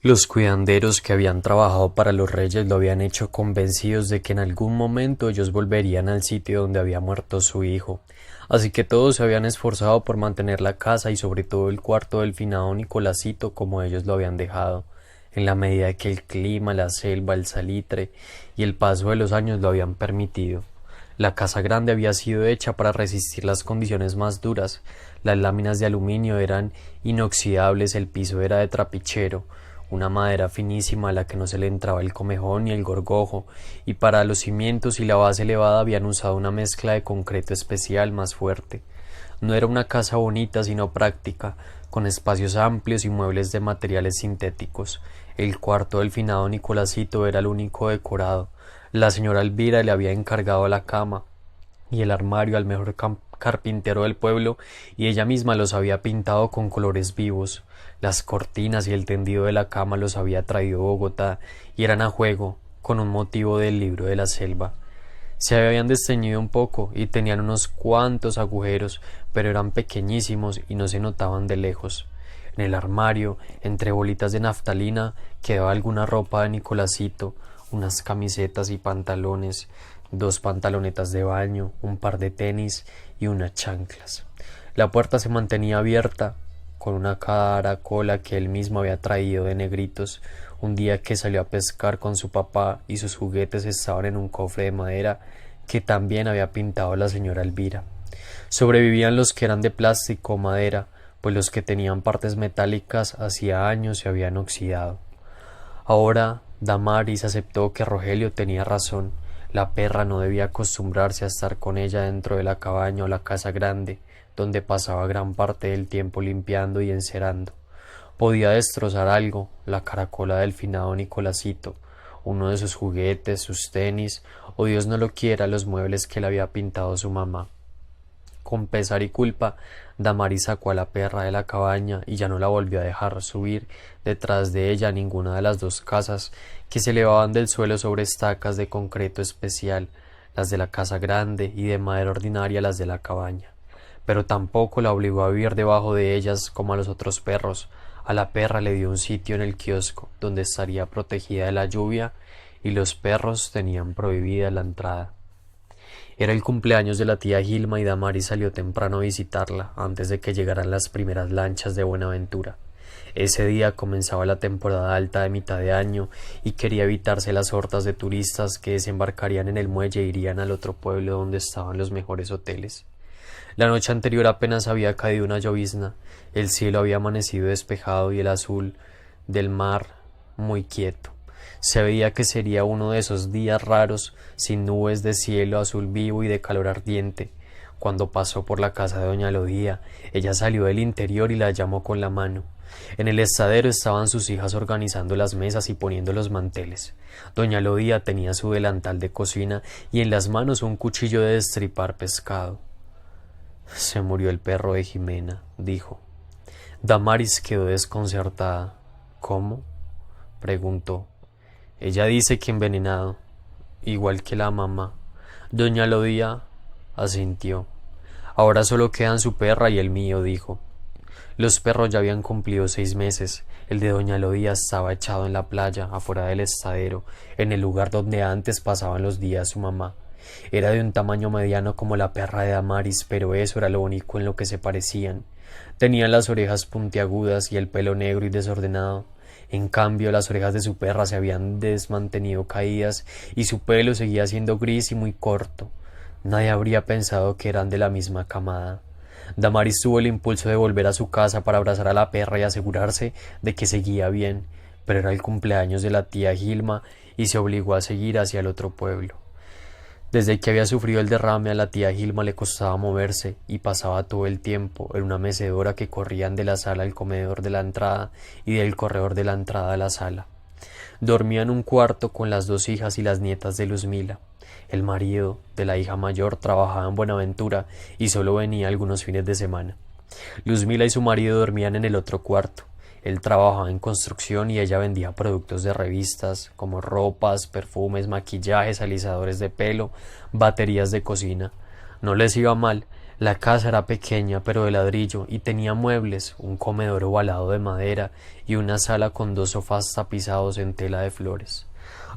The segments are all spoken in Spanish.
Los cuidanderos que habían trabajado para los reyes lo habían hecho convencidos de que en algún momento ellos volverían al sitio donde había muerto su hijo, así que todos se habían esforzado por mantener la casa y sobre todo el cuarto del finado Nicolásito como ellos lo habían dejado, en la medida que el clima, la selva, el salitre y el paso de los años lo habían permitido. La casa grande había sido hecha para resistir las condiciones más duras, las láminas de aluminio eran inoxidables, el piso era de trapichero, una madera finísima a la que no se le entraba el comejón ni el gorgojo, y para los cimientos y la base elevada habían usado una mezcla de concreto especial más fuerte. No era una casa bonita, sino práctica, con espacios amplios y muebles de materiales sintéticos. El cuarto del finado Nicolásito era el único decorado. La señora Elvira le había encargado la cama y el armario al mejor carpintero del pueblo, y ella misma los había pintado con colores vivos. Las cortinas y el tendido de la cama los había traído Bogotá y eran a juego con un motivo del libro de la selva. Se habían desteñido un poco y tenían unos cuantos agujeros, pero eran pequeñísimos y no se notaban de lejos. En el armario, entre bolitas de naftalina, quedaba alguna ropa de Nicolásito, unas camisetas y pantalones, dos pantalonetas de baño, un par de tenis y unas chanclas. La puerta se mantenía abierta, con una caracola que él mismo había traído de Negritos, un día que salió a pescar con su papá y sus juguetes estaban en un cofre de madera que también había pintado la señora Elvira. Sobrevivían los que eran de plástico o madera, pues los que tenían partes metálicas hacía años se habían oxidado. Ahora Damaris aceptó que Rogelio tenía razón. La perra no debía acostumbrarse a estar con ella dentro de la cabaña o la casa grande, donde pasaba gran parte del tiempo limpiando y encerando. Podía destrozar algo, la caracola del finado Nicolásito, uno de sus juguetes, sus tenis, o Dios no lo quiera, los muebles que le había pintado su mamá. Con pesar y culpa, Damaris sacó a la perra de la cabaña y ya no la volvió a dejar subir detrás de ella a ninguna de las dos casas que se elevaban del suelo sobre estacas de concreto especial, las de la casa grande y de madera ordinaria las de la cabaña. Pero tampoco la obligó a vivir debajo de ellas como a los otros perros. A la perra le dio un sitio en el kiosco donde estaría protegida de la lluvia y los perros tenían prohibida la entrada. Era el cumpleaños de la tía Gilma y Damaris salió temprano a visitarla, antes de que llegaran las primeras lanchas de Buenaventura. Ese día comenzaba la temporada alta de mitad de año y quería evitarse las hordas de turistas que desembarcarían en el muelle e irían al otro pueblo donde estaban los mejores hoteles. La noche anterior apenas había caído una llovizna, el cielo había amanecido despejado y el azul del mar muy quieto. Se veía que sería uno de esos días raros, sin nubes, de cielo azul vivo y de calor ardiente. Cuando pasó por la casa de doña Lodía, ella salió del interior y la llamó con la mano. En el estadero estaban sus hijas organizando las mesas y poniendo los manteles. Doña Lodía tenía su delantal de cocina y en las manos un cuchillo de destripar pescado. Se murió el perro de Jimena, dijo. Damaris quedó desconcertada. ¿Cómo? Preguntó. Ella dice que envenenado, igual que la mamá. Doña Lodía asintió. Ahora solo quedan su perra y el mío, dijo. Los perros ya habían cumplido 6 meses. El de doña Lodía estaba echado en la playa, afuera del estadero, en el lugar donde antes pasaban los días su mamá. Era de un tamaño mediano como la perra de Damaris, pero eso era lo único en lo que se parecían. Tenían las orejas puntiagudas y el pelo negro y desordenado. En cambio, las orejas de su perra se habían desmantenido caídas y su pelo seguía siendo gris y muy corto. Nadie habría pensado que eran de la misma camada. Damaris tuvo el impulso de volver a su casa para abrazar a la perra y asegurarse de que seguía bien, pero era el cumpleaños de la tía Gilma y se obligó a seguir hacia el otro pueblo. Desde que había sufrido el derrame a la tía Gilma le costaba moverse y pasaba todo el tiempo en una mecedora que corrían de la sala al comedor de la entrada y del corredor de la entrada a la sala. Dormía en un cuarto con las dos hijas y las nietas de Luzmila. El marido de la hija mayor trabajaba en Buenaventura y solo venía algunos fines de semana. Luzmila y su marido dormían en el otro cuarto. Él trabajaba en construcción y ella vendía productos de revistas como ropas, perfumes, maquillajes, alisadores de pelo, baterías de cocina. No les iba mal, La casa era pequeña pero de ladrillo y tenía muebles, un comedor ovalado de madera y una sala con dos sofás tapizados en tela de flores.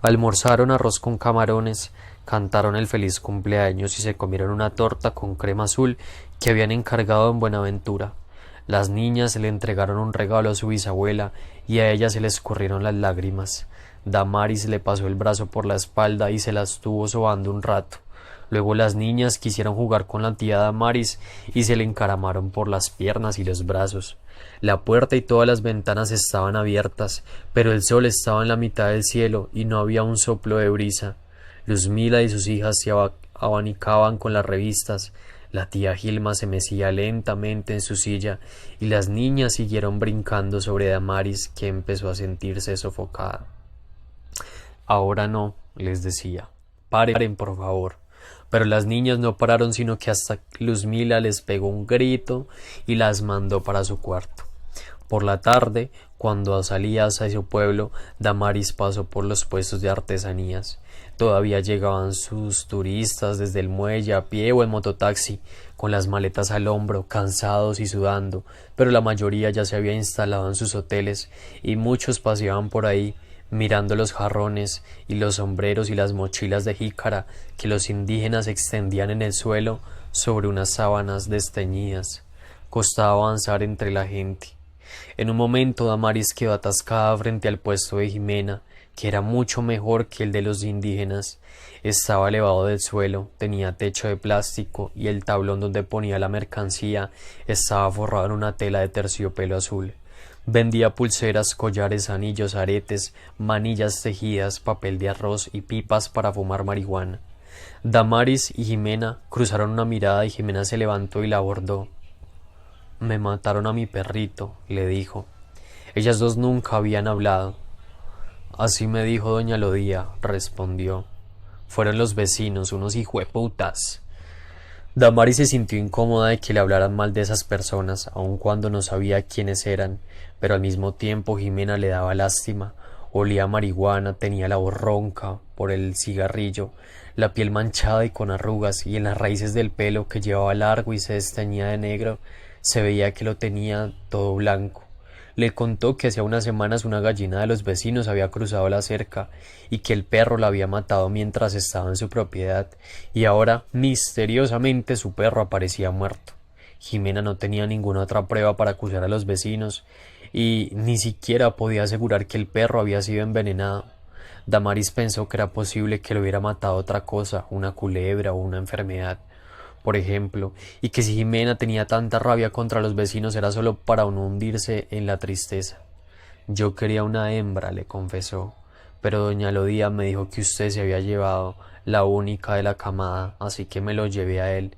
Almorzaron arroz con camarones, cantaron el feliz cumpleaños y se comieron una torta con crema azul que habían encargado en Buenaventura. Las niñas le entregaron un regalo a su bisabuela y a ella se le escurrieron las lágrimas. Damaris le pasó el brazo por la espalda y se la estuvo sobando un rato. Luego las niñas quisieron jugar con la tía Damaris y se le encaramaron por las piernas y los brazos. La puerta y todas las ventanas estaban abiertas, pero el sol estaba en la mitad del cielo y no había un soplo de brisa. Luzmila y sus hijas se abanicaban con las revistas. La tía Gilma se mecía lentamente en su silla y las niñas siguieron brincando sobre Damaris, que empezó a sentirse sofocada. Ahora no, les decía. Paren, por favor. Pero las niñas no pararon sino que hasta Luzmila les pegó un grito y las mandó para su cuarto. Por la tarde, cuando salía hacia su pueblo, Damaris pasó por los puestos de artesanías. Todavía llegaban sus turistas desde el muelle a pie o en mototaxi, con las maletas al hombro, cansados y sudando, pero la mayoría ya se había instalado en sus hoteles y muchos paseaban por ahí, mirando los jarrones y los sombreros y las mochilas de jícara que los indígenas extendían en el suelo sobre unas sábanas desteñidas. Costaba avanzar entre la gente. En un momento Damaris quedó atascada frente al puesto de Jimena, que era mucho mejor que el de los indígenas. Estaba elevado del suelo, tenía techo de plástico y el tablón donde ponía la mercancía estaba forrado en una tela de terciopelo azul. Vendía pulseras, collares, anillos, aretes, manillas tejidas, papel de arroz y pipas para fumar marihuana. Damaris y Jimena cruzaron una mirada y Jimena se levantó y la abordó. «Me mataron a mi perrito», le dijo. Ellas dos nunca habían hablado. «Así me dijo doña Lodía», respondió. «Fueron los vecinos, unos hijueputas». Damaris se sintió incómoda de que le hablaran mal de esas personas, aun cuando no sabía quiénes eran, pero al mismo tiempo Jimena le daba lástima. Olía a marihuana, tenía la voz ronca por el cigarrillo, la piel manchada y con arrugas, y en las raíces del pelo que llevaba largo y se desteñía de negro, se veía que lo tenía todo blanco. Le contó que hacía unas semanas una gallina de los vecinos había cruzado la cerca y que el perro la había matado mientras estaba en su propiedad, y ahora misteriosamente su perro aparecía muerto. Jimena no tenía ninguna otra prueba para acusar a los vecinos y ni siquiera podía asegurar que el perro había sido envenenado. Damaris pensó que era posible que lo hubiera matado otra cosa, una culebra o una enfermedad, por ejemplo, y que si Jimena tenía tanta rabia contra los vecinos era solo para no hundirse en la tristeza. «Yo quería una hembra», le confesó, «pero doña Lodía me dijo que usted se había llevado la única de la camada, así que me lo llevé a él.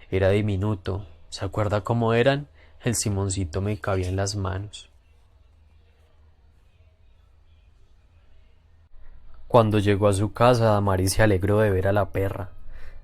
Era diminuto. ¿Se acuerda cómo eran? El Simoncito me cabía en las manos». Cuando llegó a su casa, Damaris se alegró de ver a la perra,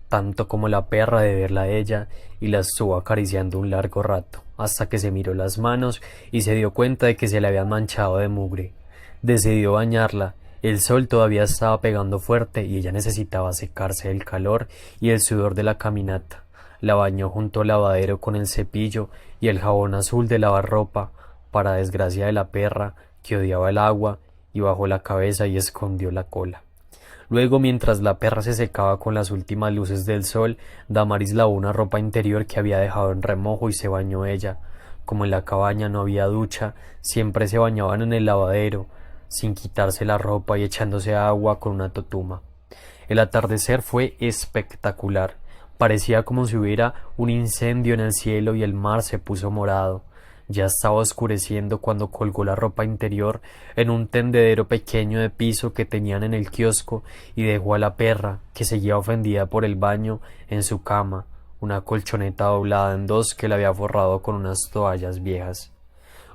tanto como la perra de verla a ella, y la estuvo acariciando un largo rato, hasta que se miró las manos y se dio cuenta de que se le habían manchado de mugre. Decidió bañarla. El sol todavía estaba pegando fuerte y ella necesitaba secarse del calor y el sudor de la caminata. La bañó junto al lavadero con el cepillo y el jabón azul de lavar ropa, para desgracia de la perra, que odiaba el agua, y bajó la cabeza y escondió la cola. Luego, mientras la perra se secaba con las últimas luces del sol, Damaris lavó una ropa interior que había dejado en remojo y se bañó ella. Como en la cabaña no había ducha, siempre se bañaban en el lavadero, sin quitarse la ropa y echándose agua con una totuma. El atardecer fue espectacular. Parecía como si hubiera un incendio en el cielo y el mar se puso morado. Ya estaba oscureciendo cuando colgó la ropa interior en un tendedero pequeño de piso que tenían en el kiosco y dejó a la perra, que seguía ofendida por el baño, en su cama, una colchoneta doblada en dos que la había forrado con unas toallas viejas.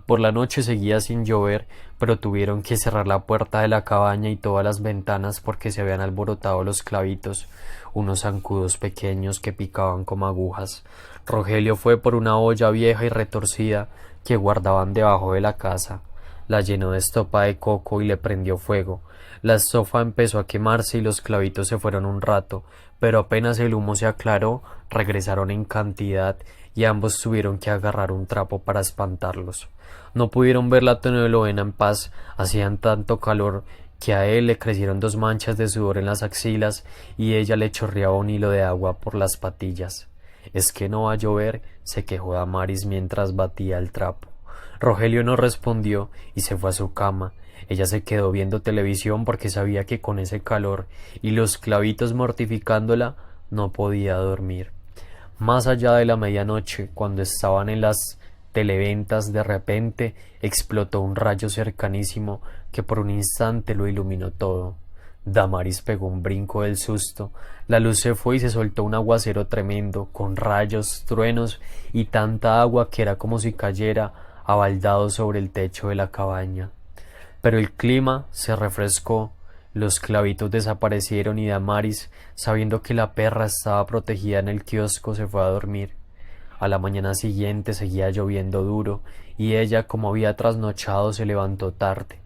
Por la noche seguía sin llover, pero tuvieron que cerrar la puerta de la cabaña y todas las ventanas porque se habían alborotado los clavitos, unos zancudos pequeños que picaban como agujas. Rogelio fue por una olla vieja y retorcida que guardaban debajo de la casa. La llenó de estopa de coco y le prendió fuego. La estofa empezó a quemarse y los clavitos se fueron un rato, pero apenas el humo se aclaró, regresaron en cantidad y ambos tuvieron que agarrar un trapo para espantarlos. No pudieron ver la telenovela en paz, hacían tanto calor que a él le crecieron 2 manchas de sudor en las axilas y ella le chorreaba un hilo de agua por las patillas. —¿Es que no va a llover? —se quejó Damaris mientras batía el trapo. Rogelio no respondió y se fue a su cama. Ella se quedó viendo televisión porque sabía que con ese calor y los clavitos mortificándola no podía dormir. Más allá de la medianoche, cuando estaban en las televentas, de repente explotó un rayo cercanísimo que por un instante lo iluminó todo. Damaris pegó un brinco del susto. La luz se fue y se soltó un aguacero tremendo, con rayos, truenos y tanta agua que era como si cayera abaldado sobre el techo de la cabaña. Pero el clima se refrescó, los clavitos desaparecieron y Damaris, sabiendo que la perra estaba protegida en el kiosco, se fue a dormir. A la mañana siguiente seguía lloviendo duro y ella, como había trasnochado, se levantó tarde.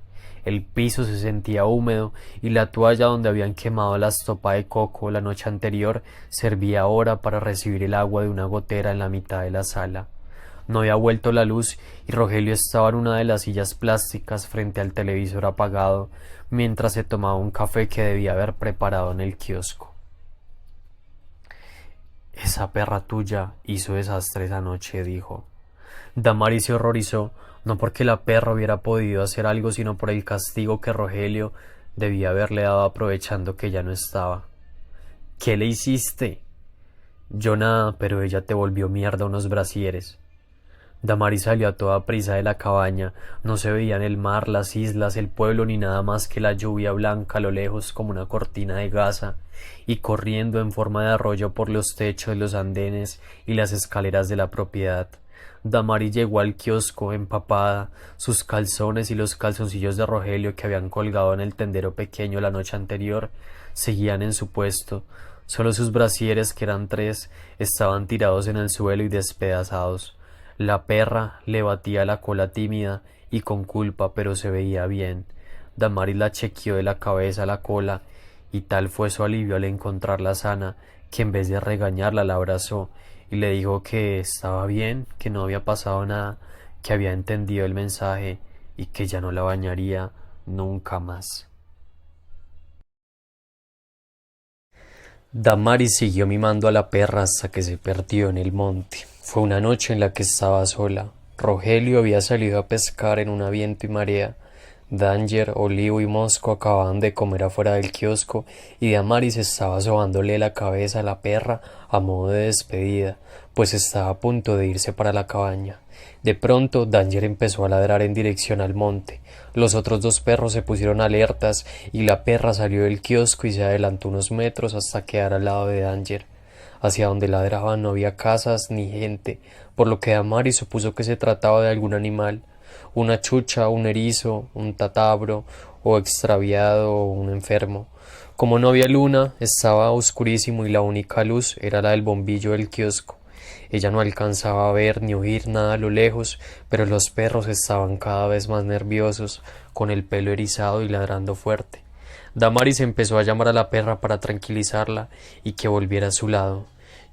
El piso se sentía húmedo y la toalla donde habían quemado la estopa de coco la noche anterior servía ahora para recibir el agua de una gotera en la mitad de la sala. No había vuelto la luz y Rogelio estaba en una de las sillas plásticas frente al televisor apagado mientras se tomaba un café que debía haber preparado en el kiosco. —Esa perra tuya hizo desastre esa noche —dijo. Damaris se horrorizó, no porque la perra hubiera podido hacer algo, sino por el castigo que Rogelio debía haberle dado aprovechando que ya no estaba. —¿Qué le hiciste? —Yo nada, pero ella te volvió mierda unos brasieres. Damaris salió a toda prisa de la cabaña. No se veían el mar, las islas, el pueblo, ni nada más que la lluvia blanca a lo lejos como una cortina de gasa, y corriendo en forma de arroyo por los techos, los andenes y las escaleras de la propiedad. Damaris llegó al kiosco empapada. Sus calzones y los calzoncillos de Rogelio que habían colgado en el tendero pequeño la noche anterior seguían en su puesto. Solo sus brasieres, que eran 3, estaban tirados en el suelo y despedazados. La perra le batía la cola tímida y con culpa, pero se veía bien. Damaris la chequeó de la cabeza a la cola, y tal fue su alivio al encontrarla sana, que en vez de regañarla la abrazó y le dijo que estaba bien, que no había pasado nada, que había entendido el mensaje y que ya no la bañaría nunca más. Damaris siguió mimando a la perra hasta que se perdió en el monte. Fue una noche en la que estaba sola. Rogelio había salido a pescar en un viento y marea. Danger, Olivo y Mosco acababan de comer afuera del kiosco y Damaris estaba sobándole la cabeza a la perra a modo de despedida, pues estaba a punto de irse para la cabaña. De pronto, Danger empezó a ladrar en dirección al monte. Los otros 2 perros se pusieron alertas y la perra salió del kiosco y se adelantó unos metros hasta quedar al lado de Danger. Hacia donde ladraban no había casas ni gente, por lo que Damaris supuso que se trataba de algún animal, una chucha, un erizo, un tatabro, o extraviado, o un enfermo. Como no había luna, estaba oscurísimo y la única luz era la del bombillo del kiosco. Ella no alcanzaba a ver ni oír nada a lo lejos, pero los perros estaban cada vez más nerviosos, con el pelo erizado y ladrando fuerte. Damaris empezó a llamar a la perra para tranquilizarla y que volviera a su lado.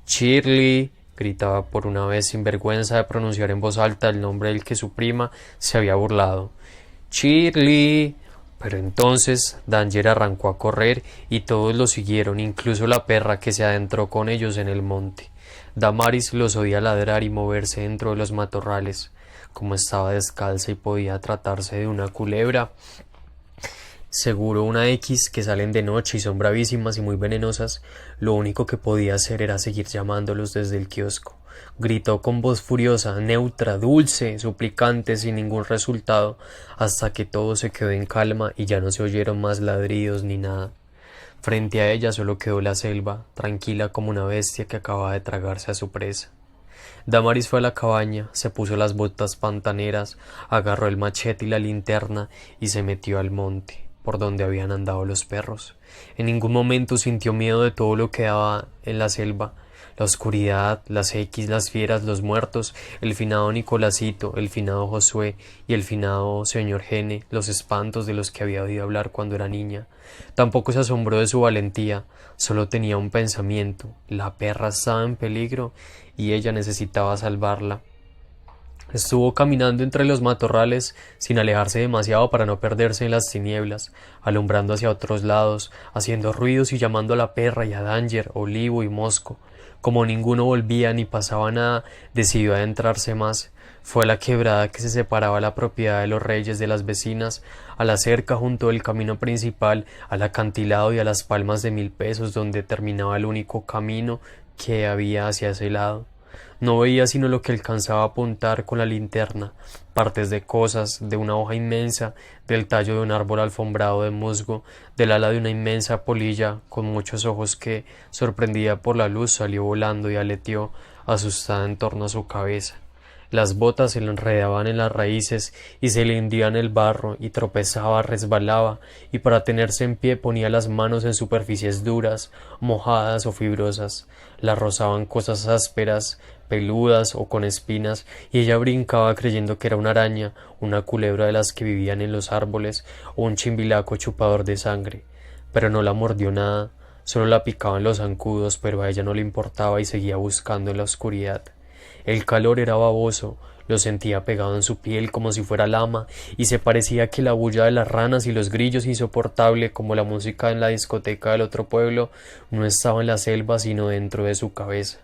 —Shirley —gritaba por una vez sin vergüenza de pronunciar en voz alta el nombre del que su prima se había burlado. —Shirley. Pero entonces Danger arrancó a correr y todos lo siguieron, incluso la perra que se adentró con ellos en el monte. Damaris los oía ladrar y moverse dentro de los matorrales. Como estaba descalza y podía tratarse de una culebra, seguro una X que salen de noche y son bravísimas y muy venenosas, lo único que podía hacer era seguir llamándolos desde el kiosco. Gritó con voz furiosa, neutra, dulce, suplicante, sin ningún resultado, hasta que todo se quedó en calma y ya no se oyeron más ladridos ni nada. Frente a ella solo quedó la selva, tranquila como una bestia que acababa de tragarse a su presa. Damaris fue a la cabaña, se puso las botas pantaneras, agarró el machete y la linterna y se metió al monte, por donde habían andado los perros. En ningún momento sintió miedo de todo lo que daba en la selva. La oscuridad, las X, las fieras, los muertos, el finado Nicolásito, el finado Josué y el finado señor Gene, los espantos de los que había oído hablar cuando era niña. Tampoco se asombró de su valentía, solo tenía un pensamiento: la perra estaba en peligro y ella necesitaba salvarla. Estuvo caminando entre los matorrales sin alejarse demasiado para no perderse en las tinieblas, alumbrando hacia otros lados, haciendo ruidos y llamando a la perra y a Danger, Olivo y Mosco. Como ninguno volvía ni pasaba nada, decidió adentrarse más. Fue a la quebrada que se separaba la propiedad de los reyes de las vecinas, a la cerca junto del camino principal, al acantilado y a las palmas de 1000 pesos donde terminaba el único camino que había hacia ese lado. No veía sino lo que alcanzaba a apuntar con la linterna: partes de cosas, de una hoja inmensa, del tallo de un árbol alfombrado de musgo, del ala de una inmensa polilla con muchos ojos que, sorprendida por la luz, salió volando y aleteó, asustada en torno a su cabeza. Las botas se le enredaban en las raíces y se le hundían en el barro y tropezaba, resbalaba, y para tenerse en pie ponía las manos en superficies duras, mojadas o fibrosas. La rozaban cosas ásperas, peludas o con espinas, y ella brincaba creyendo que era una araña, una culebra de las que vivían en los árboles, o un chimbilaco chupador de sangre. Pero no la mordió nada, solo la picaban los zancudos, pero a ella no le importaba y seguía buscando en la oscuridad. El calor era baboso, lo sentía pegado en su piel como si fuera lama, y se parecía que la bulla de las ranas y los grillos, insoportable como la música en la discoteca del otro pueblo, no estaba en la selva sino dentro de su cabeza.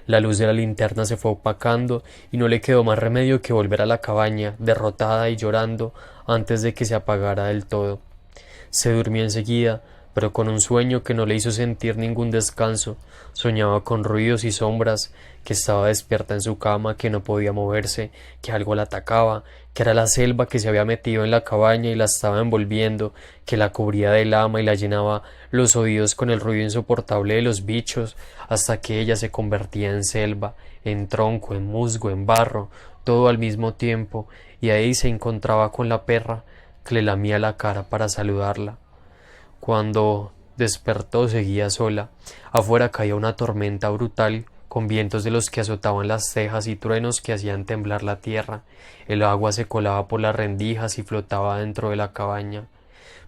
La luz de la linterna se fue opacando y no le quedó más remedio que volver a la cabaña, derrotada y llorando, antes de que se apagara del todo. Se durmió enseguida, pero con un sueño que no le hizo sentir ningún descanso. Soñaba con ruidos y sombras, que estaba despierta en su cama, que no podía moverse, que algo la atacaba, que era la selva que se había metido en la cabaña y la estaba envolviendo, que la cubría de lama y la llenaba los oídos con el ruido insoportable de los bichos, hasta que ella se convertía en selva, en tronco, en musgo, en barro, todo al mismo tiempo, y ahí se encontraba con la perra, que le lamía la cara para saludarla. Cuando despertó seguía sola. Afuera caía una tormenta brutal, con vientos de los que azotaban las cejas y truenos que hacían temblar la tierra. El agua se colaba por las rendijas y flotaba dentro de la cabaña.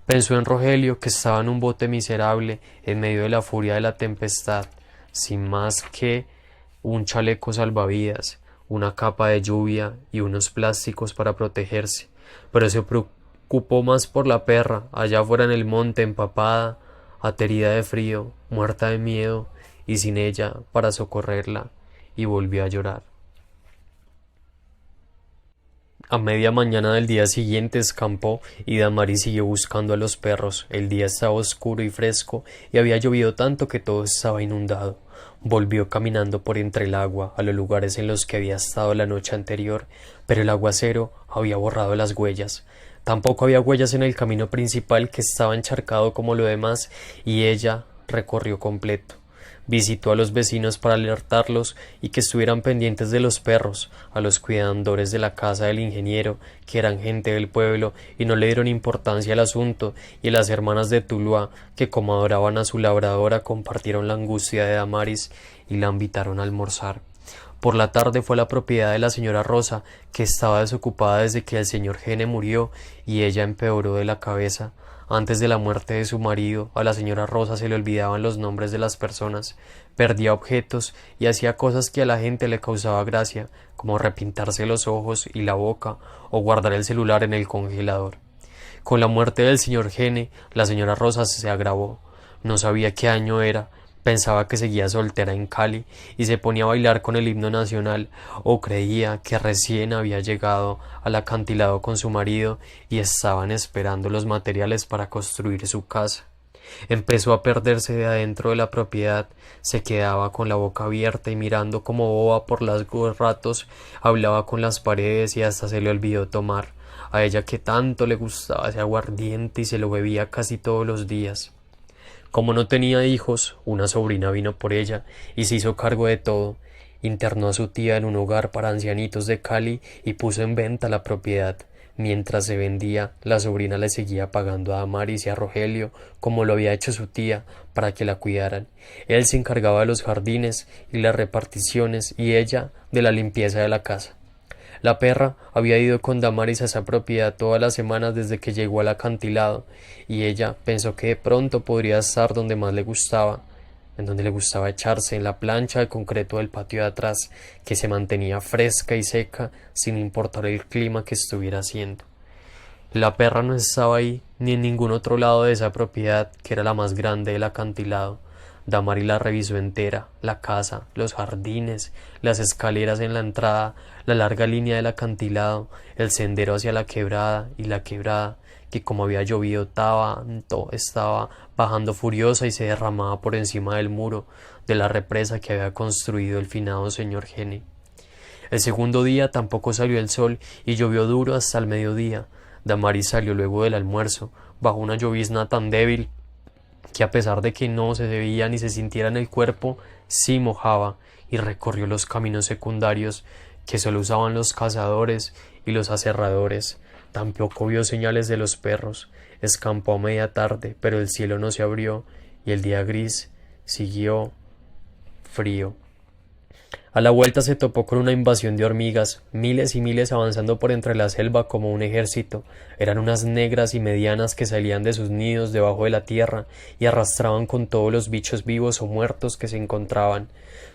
Pensó en Rogelio, que estaba en un bote miserable, en medio de la furia de la tempestad, sin más que un chaleco salvavidas, una capa de lluvia y unos plásticos para protegerse, pero se preocupó más por la perra, allá fuera en el monte, empapada, aterida de frío, muerta de miedo, y sin ella para socorrerla, y volvió a llorar. A media mañana del día siguiente escampó y Damaris siguió buscando a los perros. El día estaba oscuro y fresco y había llovido tanto que todo estaba inundado. Volvió caminando por entre el agua a los lugares en los que había estado la noche anterior, pero el aguacero había borrado las huellas. Tampoco había huellas en el camino principal, que estaba encharcado como lo demás, y ella recorrió completo. Visitó a los vecinos para alertarlos y que estuvieran pendientes de los perros, a los cuidadores de la casa del ingeniero, que eran gente del pueblo y no le dieron importancia al asunto, y a las hermanas de Tuluá, que como adoraban a su labradora, compartieron la angustia de Damaris y la invitaron a almorzar. Por la tarde fue a la propiedad de la señora Rosa, que estaba desocupada desde que el señor Gene murió, y ella empeoró de la cabeza. Antes de la muerte de su marido, a la señora Rosa se le olvidaban los nombres de las personas, perdía objetos y hacía cosas que a la gente le causaba gracia, como repintarse los ojos y la boca o guardar el celular en el congelador. Con la muerte del señor Gene, la señora Rosa se agravó. No sabía qué año era, pensaba que seguía soltera en Cali y se ponía a bailar con el himno nacional, o creía que recién había llegado al acantilado con su marido y estaban esperando los materiales para construir su casa. Empezó a perderse de adentro de la propiedad, se quedaba con la boca abierta y mirando como boba por largos ratos, hablaba con las paredes y hasta se le olvidó tomar, a ella que tanto le gustaba ese aguardiente, y se lo bebía casi todos los días. Como no tenía hijos, una sobrina vino por ella y se hizo cargo de todo. Internó a su tía en un hogar para ancianitos de Cali y puso en venta la propiedad. Mientras se vendía, la sobrina le seguía pagando a Damaris y a Rogelio, como lo había hecho su tía, para que la cuidaran. Él se encargaba de los jardines y las reparticiones, y ella de la limpieza de la casa. La perra había ido con Damaris a esa propiedad todas las semanas desde que llegó al acantilado, y ella pensó que de pronto podría estar donde más le gustaba, en donde le gustaba echarse, en la plancha de concreto del patio de atrás, que se mantenía fresca y seca sin importar el clima que estuviera haciendo. La perra no estaba ahí, ni en ningún otro lado de esa propiedad, que era la más grande del acantilado. Damaris la revisó entera, la casa, los jardines, las escaleras en la entrada, la larga línea del acantilado, el sendero hacia la quebrada y la quebrada, que como había llovido tanto, estaba bajando furiosa y se derramaba por encima del muro de la represa que había construido el finado señor Gene. El segundo día tampoco salió el sol y llovió duro hasta el mediodía. Damaris salió luego del almuerzo, bajo una llovizna tan débil que a pesar de que no se veía ni se sintiera en el cuerpo, sí mojaba, y recorrió los caminos secundarios que solo usaban los cazadores y los aserradores. Tampoco vio señales de los perros. Escampó a media tarde, pero el cielo no se abrió, y el día gris siguió frío. A la vuelta se topó con una invasión de hormigas, miles y miles avanzando por entre la selva como un ejército. Eran unas negras y medianas que salían de sus nidos debajo de la tierra y arrastraban con todos los bichos vivos o muertos que se encontraban.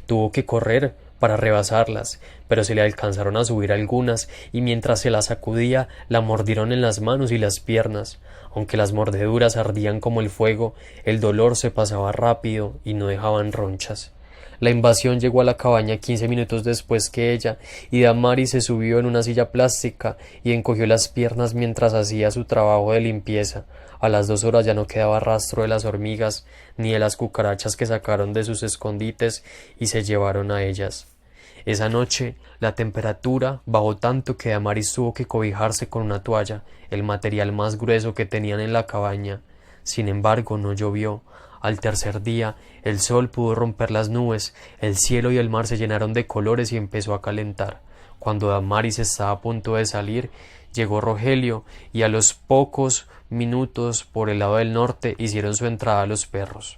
Tuvo que correr para rebasarlas, pero se le alcanzaron a subir algunas, y mientras se las sacudía, la mordieron en las manos y las piernas. Aunque las mordeduras ardían como el fuego, el dolor se pasaba rápido y no dejaban ronchas. La invasión llegó a la cabaña 15 minutos después que ella, y Damaris se subió en una silla plástica y encogió las piernas mientras hacía su trabajo de limpieza. A las 2 horas ya no quedaba rastro de las hormigas ni de las cucarachas que sacaron de sus escondites y se llevaron a ellas. Esa noche la temperatura bajó tanto que Damaris tuvo que cobijarse con una toalla, el material más grueso que tenían en la cabaña. Sin embargo, no llovió. Al tercer día, el sol pudo romper las nubes, el cielo y el mar se llenaron de colores y empezó a calentar. Cuando Damaris estaba a punto de salir, llegó Rogelio, y a los pocos minutos por el lado del norte hicieron su entrada los perros.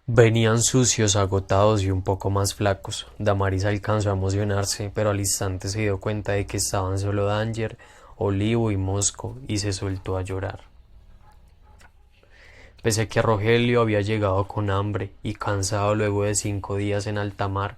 Venían sucios, agotados y un poco más flacos. Damaris alcanzó a emocionarse, pero al instante se dio cuenta de que estaban solo Danger, Olivo y Mosco, y se soltó a llorar. Pese a que Rogelio había llegado con hambre y cansado luego de 5 días en alta mar,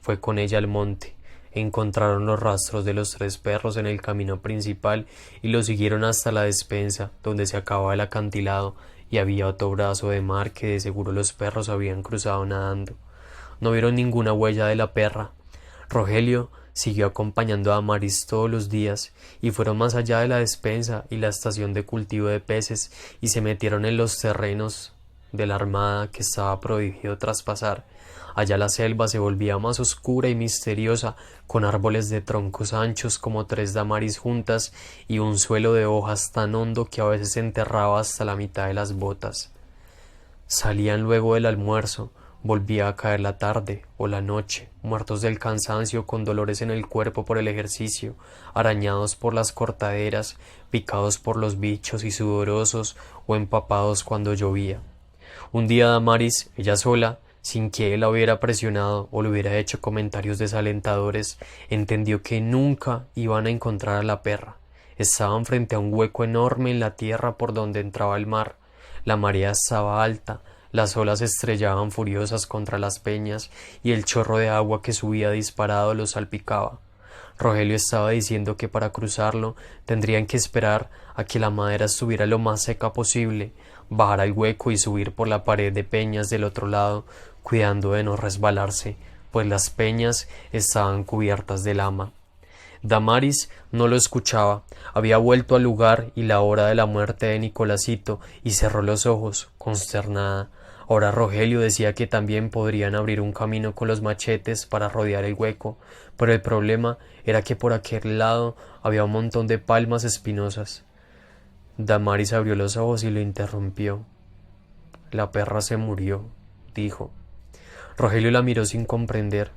fue con ella al monte. Encontraron los rastros de los 3 perros en el camino principal y los siguieron hasta la despensa, donde se acababa el acantilado y había otro brazo de mar que de seguro los perros habían cruzado nadando. No vieron ninguna huella de la perra. Rogelio siguió acompañando a Damaris todos los días, y fueron más allá de la despensa y la estación de cultivo de peces, y se metieron en los terrenos de la armada que estaba prohibido traspasar. Allá la selva se volvía más oscura y misteriosa, con árboles de troncos anchos como 3 Damaris juntas, y un suelo de hojas tan hondo que a veces se enterraba hasta la mitad de las botas. Salían luego del almuerzo. Volvía a caer la tarde o la noche, muertos del cansancio, con dolores en el cuerpo por el ejercicio, arañados por las cortaderas, picados por los bichos y sudorosos o empapados cuando llovía. Un día Damaris, ella sola, sin que él la hubiera presionado o le hubiera hecho comentarios desalentadores, entendió que nunca iban a encontrar a la perra. Estaban frente a un hueco enorme en la tierra por donde entraba el mar. La marea estaba alta. Las olas estrellaban furiosas contra las peñas y el chorro de agua que subía disparado los salpicaba. Rogelio estaba diciendo que para cruzarlo tendrían que esperar a que la madera estuviera lo más seca posible, bajar al hueco y subir por la pared de peñas del otro lado, cuidando de no resbalarse, pues las peñas estaban cubiertas de lama. Damaris no lo escuchaba. Había vuelto al lugar y la hora de la muerte de Nicolásito, y cerró los ojos, consternada. Ahora Rogelio decía que también podrían abrir un camino con los machetes para rodear el hueco, pero el problema era que por aquel lado había un montón de palmas espinosas. Damaris abrió los ojos y lo interrumpió. La perra se murió, dijo. Rogelio la miró sin comprender.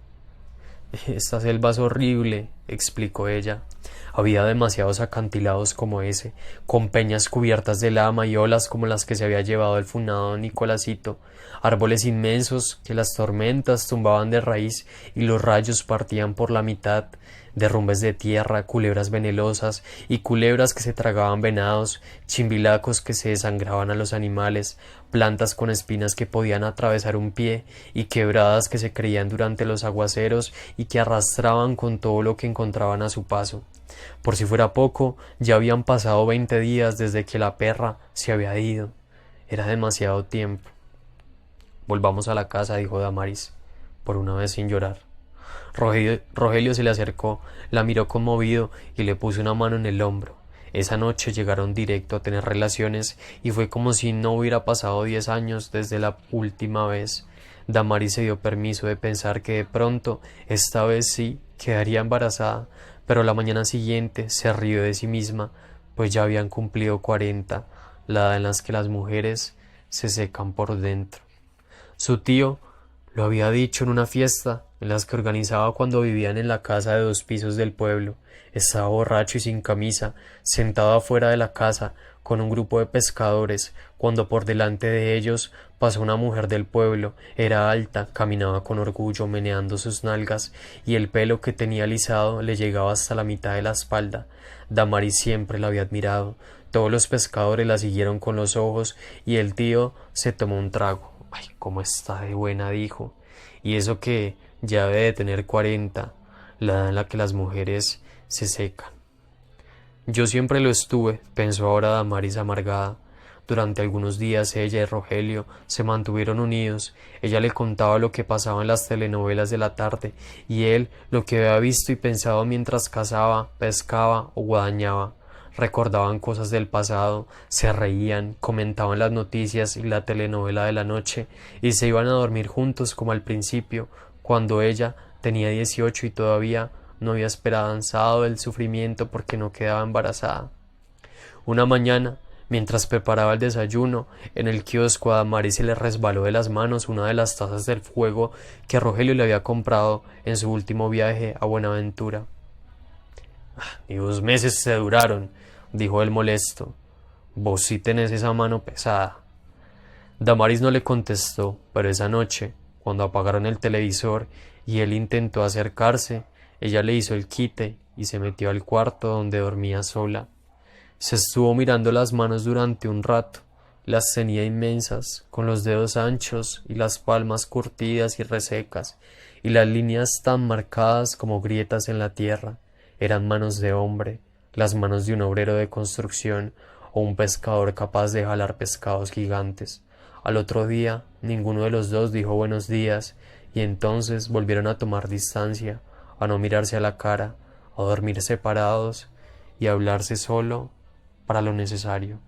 Esta selva es horrible, explicó ella. Había demasiados acantilados como ese, con peñas cubiertas de lama y olas como las que se había llevado el funado Nicolásito, árboles inmensos que las tormentas tumbaban de raíz y los rayos partían por la mitad, derrumbes de tierra, culebras venelosas y culebras que se tragaban venados, chimbilacos que se desangraban a los animales, plantas con espinas que podían atravesar un pie y quebradas que se creían durante los aguaceros y que arrastraban con todo lo que encontraban a su paso. Por si fuera poco, ya habían pasado 20 días desde que la perra se había ido. Era demasiado tiempo. Volvamos a la casa, dijo Damaris, por una vez sin llorar. Rogelio se le acercó, la miró conmovido y le puso una mano en el hombro. Esa noche llegaron directo a tener relaciones y fue como si no hubiera pasado 10 años desde la última vez. Damaris se dio permiso de pensar que de pronto, esta vez sí, quedaría embarazada, pero la mañana siguiente se rió de sí misma, pues ya habían cumplido 40, la edad en las que las mujeres se secan por dentro. Su tío lo había dicho en una fiesta en las que organizaba cuando vivían en la casa de 2 pisos del pueblo. Estaba borracho y sin camisa, sentado afuera de la casa con un grupo de pescadores, cuando por delante de ellos pasó una mujer del pueblo. Era alta, caminaba con orgullo, meneando sus nalgas, y el pelo que tenía alisado le llegaba hasta la mitad de la espalda. Damaris siempre la había admirado. Todos los pescadores la siguieron con los ojos, y el tío se tomó un trago. «Ay, cómo está de buena», dijo. «Y eso que ya debe de tener 40, la edad en la que las mujeres se secan». «Yo siempre lo estuve», pensó ahora Damaris amargada. Durante algunos días ella y Rogelio se mantuvieron unidos. Ella le contaba lo que pasaba en las telenovelas de la tarde, y él lo que había visto y pensado mientras cazaba, pescaba o guadañaba. Recordaban cosas del pasado, se reían, comentaban las noticias y la telenovela de la noche, y se iban a dormir juntos como al principio, cuando ella tenía 18 y todavía no había esperanzado el sufrimiento porque no quedaba embarazada. Una mañana, mientras preparaba el desayuno, en el kiosco a Damaris se le resbaló de las manos una de las tazas del fuego que Rogelio le había comprado en su último viaje a Buenaventura. «Ni 2 meses se duraron», dijo él molesto. «Vos sí tenés esa mano pesada». Damaris no le contestó, pero esa noche, cuando apagaron el televisor y él intentó acercarse, ella le hizo el quite y se metió al cuarto donde dormía sola. Se estuvo mirando las manos durante un rato. Las tenía inmensas, con los dedos anchos y las palmas curtidas y resecas, y las líneas tan marcadas como grietas en la tierra. Eran manos de hombre, las manos de un obrero de construcción o un pescador capaz de jalar pescados gigantes. Al otro día, ninguno de los dos dijo buenos días, y entonces volvieron a tomar distancia, a no mirarse a la cara, a dormir separados y a hablarse solo para lo necesario.